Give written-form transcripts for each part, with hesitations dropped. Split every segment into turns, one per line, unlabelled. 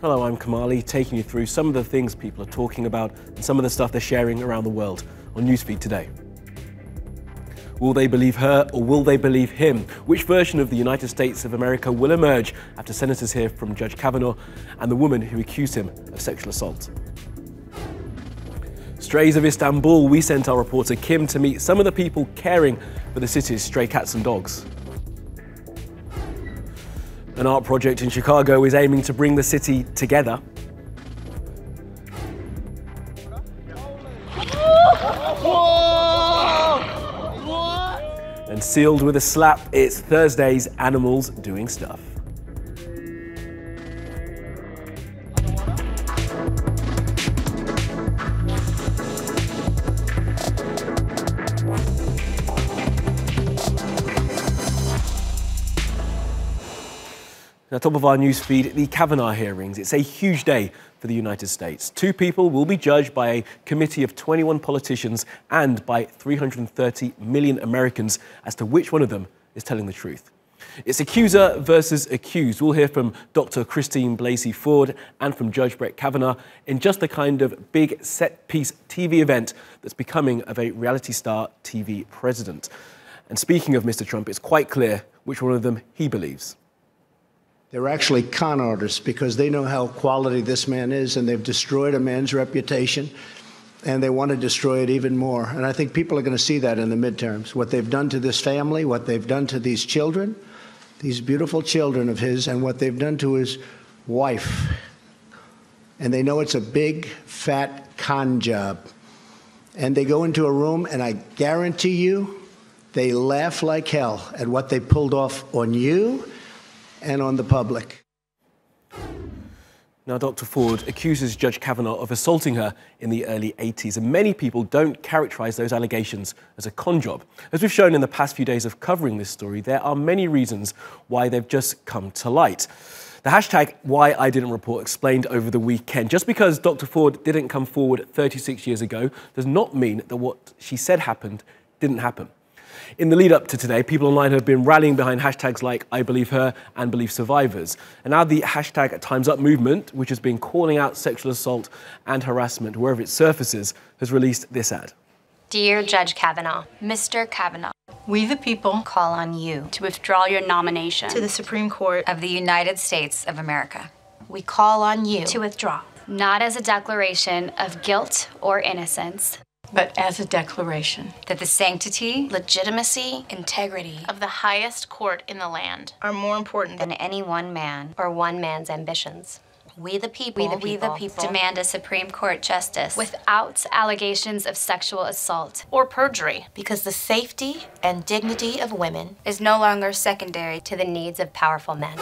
Hello, I'm Kamali, taking you through some of the things people are talking about and some of the stuff they're sharing around the world on NewsFeed today. Will they believe her or will they believe him? Which version of the United States of America will emerge after senators hear from Judge Kavanaugh and the woman who accused him of sexual assault? Strays of Istanbul, we sent our reporter Kim to meet some of the people caring for the city's stray cats and dogs. An art project in Chicago is aiming to bring the city together. And sealed with a slap, it's Thursday's Animals Doing Stuff. Now, top of our news feed, the Kavanaugh hearings. It's a huge day for the United States. 2 people will be judged by a committee of 21 politicians and by 330 million Americans as to which one of them is telling the truth. It's accuser versus accused. We'll hear from Dr. Christine Blasey Ford and from Judge Brett Kavanaugh in just the kind of big set-piece TV event that's becoming of a reality star TV president. And speaking of Mr. Trump, it's quite clear which one of them he believes.
They're actually con artists because they know how quality this man is, and they've destroyed a man's reputation, and they want to destroy it even more. And I think people are going to see that in the midterms, what they've done to this family, what they've done to these children, these beautiful children of his, and what they've done to his wife. And they know it's a big, fat con job. And they go into a room, and I guarantee you, they laugh like hell at what they pulled off on you and on the public.
Now, Dr. Ford accuses Judge Kavanaugh of assaulting her in the early 80s, and many people don't characterize those allegations as a con job. As we've shown in the past few days of covering this story, there are many reasons why they've just come to light. The hashtag Why I Didn't Report explained over the weekend. Just because Dr. Ford didn't come forward 36 years ago does not mean that what she said happened didn't happen. In the lead up to today, people online have been rallying behind hashtags like I Believe Her and Believe Survivors. And now the hashtag Time's Up movement, which has been calling out sexual assault and harassment wherever it surfaces, has released this ad.
Dear Judge Kavanaugh, Mr. Kavanaugh,
we the people
call on you
to withdraw your nomination
to the Supreme Court
of the United States of America.
We call on you
To withdraw,
not as a declaration of guilt or innocence,
but as a declaration
that the sanctity,
legitimacy,
integrity
of the highest court in the land are more important
than any one man or one man's ambitions.
We the people
Demand a Supreme Court justice without allegations of sexual assault
or perjury,
because the safety and dignity of women is no longer secondary to the needs of powerful men.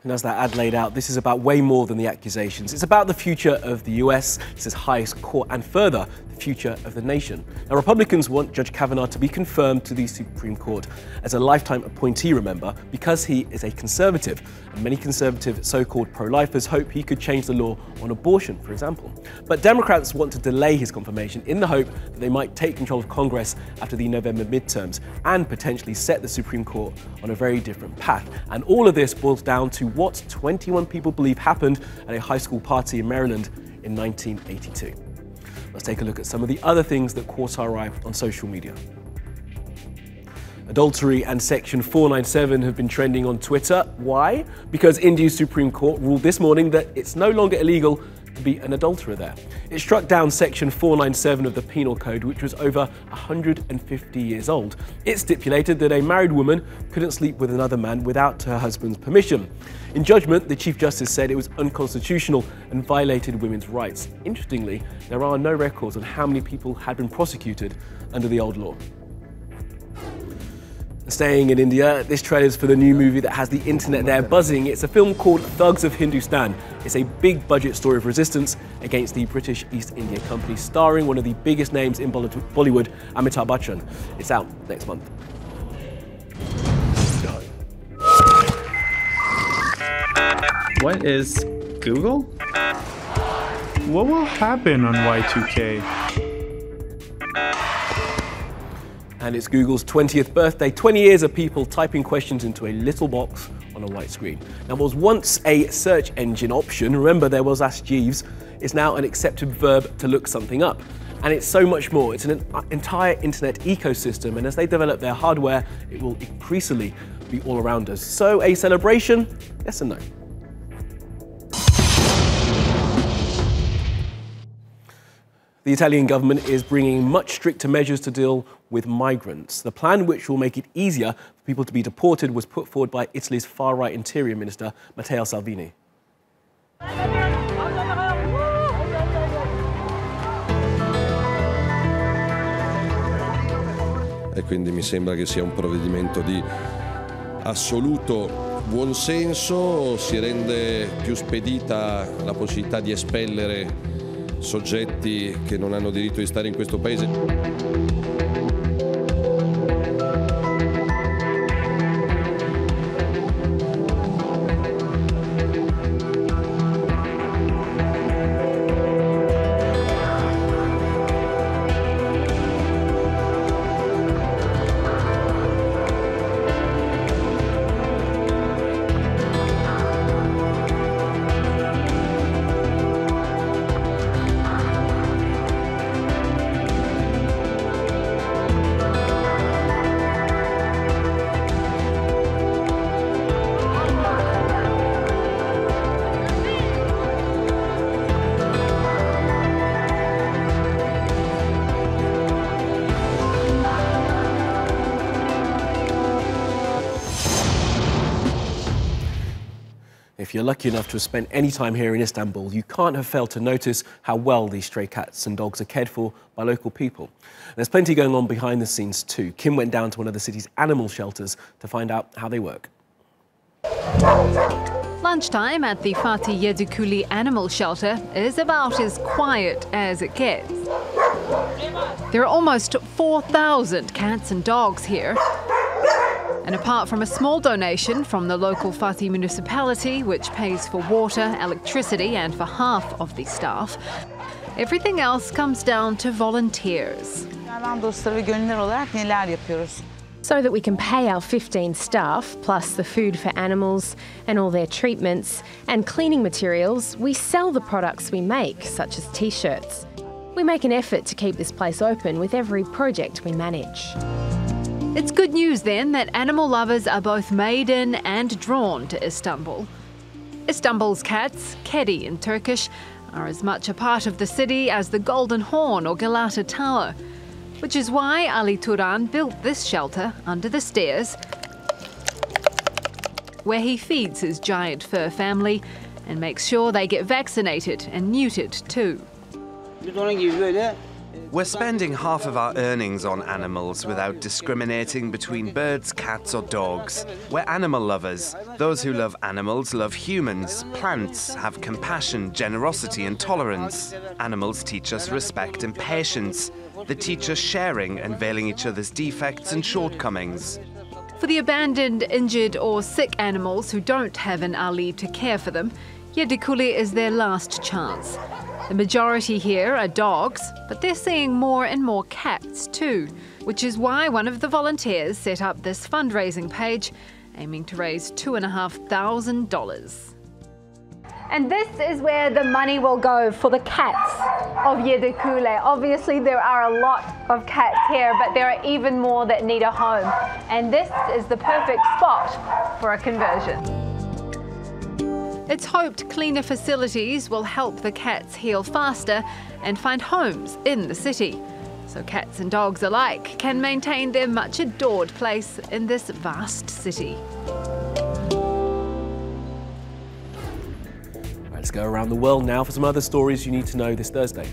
And as that ad laid out, this is about way more than the accusations. It's about the future of the US, it's its highest court, and further, the future of the nation. Now, Republicans want Judge Kavanaugh to be confirmed to the Supreme Court as a lifetime appointee, remember, because he is a conservative. And many conservative so-called pro-lifers hope he could change the law on abortion, for example. But Democrats want to delay his confirmation in the hope that they might take control of Congress after the November midterms and potentially set the Supreme Court on a very different path. And all of this boils down to what 21 people believe happened at a high school party in Maryland in 1982. Let's take a look at some of the other things that caught our eye on social media. Adultery and Section 497 have been trending on Twitter. Why? Because India's Supreme Court ruled this morning that it's no longer illegal to be an adulterer there. It struck down Section 497 of the Penal Code, which was over 150 years old. It stipulated that a married woman couldn't sleep with another man without her husband's permission. In judgment, the Chief Justice said it was unconstitutional and violated women's rights. Interestingly, there are no records on how many people had been prosecuted under the old law. Staying in India, this trailer is for the new movie that has the internet there buzzing. It's a film called Thugs of Hindustan. It's a big budget story of resistance against the British East India Company, starring one of the biggest names in Bollywood, Amitabh Bachchan. It's out next month.
What is Google? What will happen on Y2K?
And it's Google's 20th birthday, 20 years of people typing questions into a little box on a white screen. Now, what was once a search engine option, remember there was Ask Jeeves, is now an accepted verb to look something up. And it's so much more. It's an entire internet ecosystem, and as they develop their hardware, it will increasingly be all around us. So, a celebration? Yes and no. The Italian government is bringing much stricter measures to deal with migrants. The plan, which will make it easier for people to be deported, was put forward by Italy's far-right Interior Minister, Matteo Salvini.
E quindi mi sembra che sia un provvedimento di assoluto buonsenso, si rende più spedita la possibilità di espellere soggetti che non hanno diritto di stare in questo paese.
If you're lucky enough to have spent any time here in Istanbul, you can't have failed to notice how well these stray cats and dogs are cared for by local people. There's plenty going on behind the scenes too. Kim went down to one of the city's animal shelters to find out how they work.
Lunchtime at the Fatih Yedikuli Animal Shelter is about as quiet as it gets. There are almost 4,000 cats and dogs here. And apart from a small donation from the local Fatih municipality, which pays for water, electricity and for half of the staff, everything else comes down to volunteers.
So that we can pay our 15 staff, plus the food for animals and all their treatments and cleaning materials, we sell the products we make, such as t-shirts. We make an effort to keep this place open with every project we manage.
It's good news then that animal lovers are both made in and drawn to Istanbul. Istanbul's cats, kedi in Turkish, are as much a part of the city as the Golden Horn or Galata Tower, which is why Ali Turan built this shelter under the stairs, where he feeds his giant fur family and makes sure they get vaccinated and neutered too.
We're spending half of our earnings on animals without discriminating between birds, cats or dogs. We're animal lovers. Those who love animals love humans, plants, have compassion, generosity and tolerance. Animals teach us respect and patience. They teach us sharing and veiling each other's defects and shortcomings.
For the abandoned, injured or sick animals who don't have an Ali to care for them, Yedikuli is their last chance. The majority here are dogs, but they're seeing more and more cats too, which is why one of the volunteers set up this fundraising page, aiming to raise $2,500.
And this is where the money will go for the cats of Yedikule. Obviously there are a lot of cats here, but there are even more that need a home. And this is the perfect spot for a conversion.
It's hoped cleaner facilities will help the cats heal faster and find homes in the city, so cats and dogs alike can maintain their much adored place in this vast city.
Let's go around the world now for some other stories you need to know this Thursday.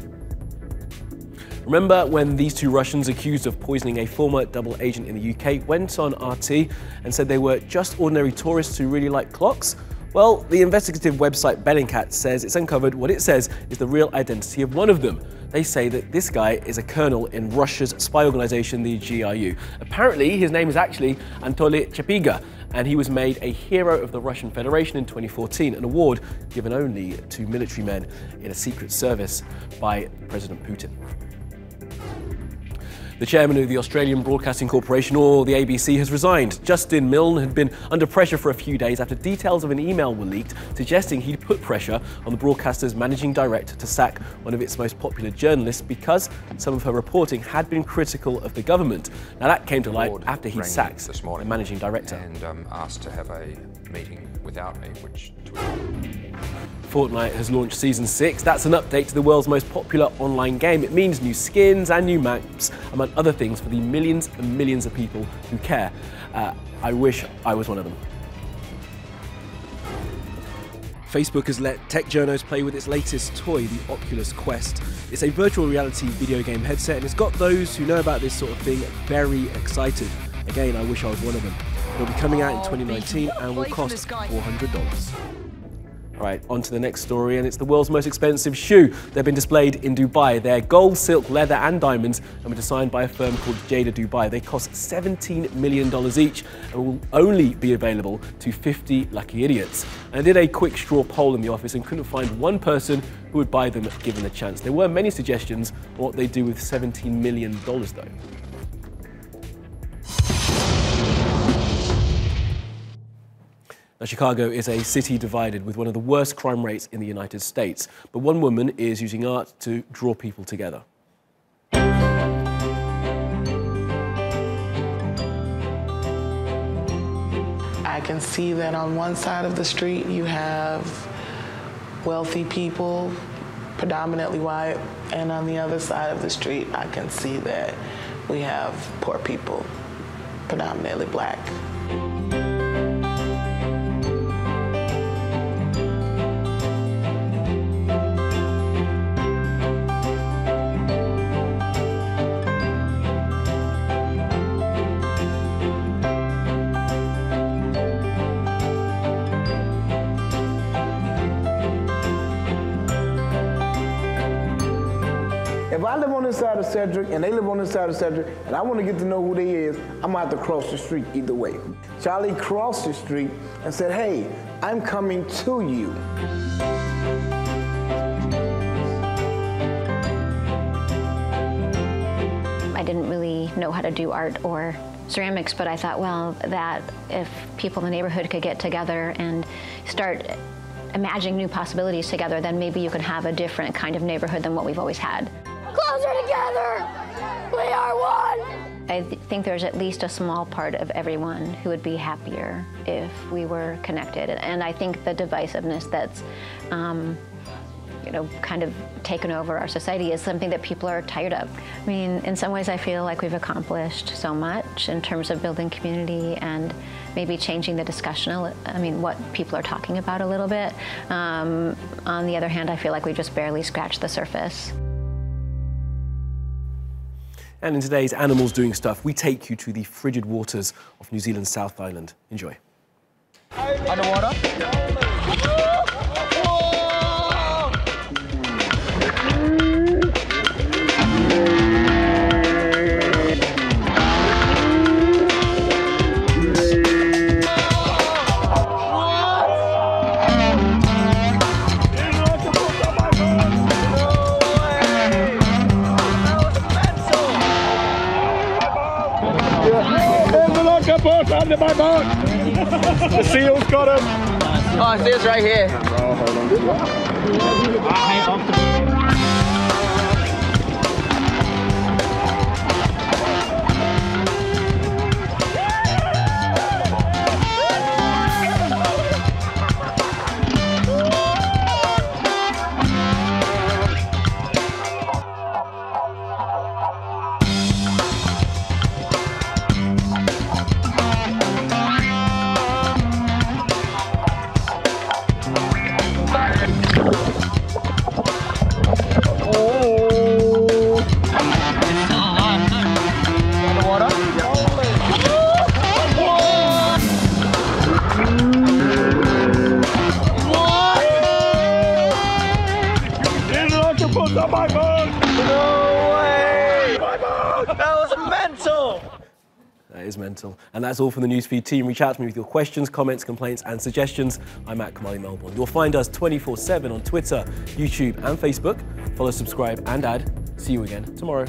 Remember when these two Russians accused of poisoning a former double agent in the UK went on RT and said they were just ordinary tourists who really like clocks? Well, the investigative website Bellingcat says it's uncovered what it says is the real identity of one of them. They say that this guy is a colonel in Russia's spy organization, the GRU. Apparently, his name is actually Anatoly Chepiga, and he was made a hero of the Russian Federation in 2014, an award given only to military men in a secret service by President Putin. The chairman of the Australian Broadcasting Corporation, or the ABC, has resigned. Justin Milne had been under pressure for a few days after details of an email were leaked suggesting he'd put pressure on the broadcaster's managing director to sack one of its most popular journalists because some of her reporting had been critical of the government. Now that came to light after he sacked the managing director.
And asked to have a meeting without me, which...
Fortnite has launched Season 6. That's an update to the world's most popular online game. It means new skins and new maps, among other things, for the millions and millions of people who care. I wish I was one of them. Facebook has let tech journos play with its latest toy, the Oculus Quest. It's a virtual reality video game headset, and it's got those who know about this sort of thing very excited. Again, I wish I was one of them. It'll be coming out in 2019 and will cost $400. Right, on to the next story, and it's the world's most expensive shoe. They've been displayed in Dubai. They're gold, silk, leather and diamonds, and were designed by a firm called Jada Dubai. They cost $17 million each and will only be available to 50 lucky idiots. And I did a quick straw poll in the office and couldn't find one person who would buy them given the chance. There were many suggestions on what they'd do with $17 million though. Now, Chicago is a city divided with one of the worst crime rates in the United States. But one woman is using art to draw people together.
I can see that on one side of the street you have wealthy people, predominantly white, and on the other side of the street I can see that we have poor people, predominantly black.
If I live on this side of Cedric and they live on this side of Cedric and I want to get to know who they is, I'm gonna have to cross the street either way. Charlie crossed the street and said, hey, I'm coming to you.
I didn't really know how to do art or ceramics, but I thought, well, that if people in the neighborhood could get together and start imagining new possibilities together, then maybe you could have a different kind of neighborhood than what we've always had.
Closer together! We are one!
I think there's at least a small part of everyone who would be happier if we were connected. And I think the divisiveness that's kind of taken over our society is something that people are tired of. I mean, in some ways I feel like we've accomplished so much in terms of building community and maybe changing the discussion, what people are talking about a little bit. On the other hand, I feel like we just barely scratched the surface.
And in today's Animals Doing Stuff, we take you to the frigid waters of New Zealand's South Island. Enjoy.
Underwater?
Under my boat. The seal's got him.
Oh, seal's right here.
Oh, hold on.
On my boat! No way! My boat! That was mental!
That is mental. And that's all from the NewsFeed team. Reach out to me with your questions, comments, complaints and suggestions. I'm at Kamali Melbourne. You'll find us 24/7 on Twitter, YouTube and Facebook. Follow, subscribe and add. See you again tomorrow.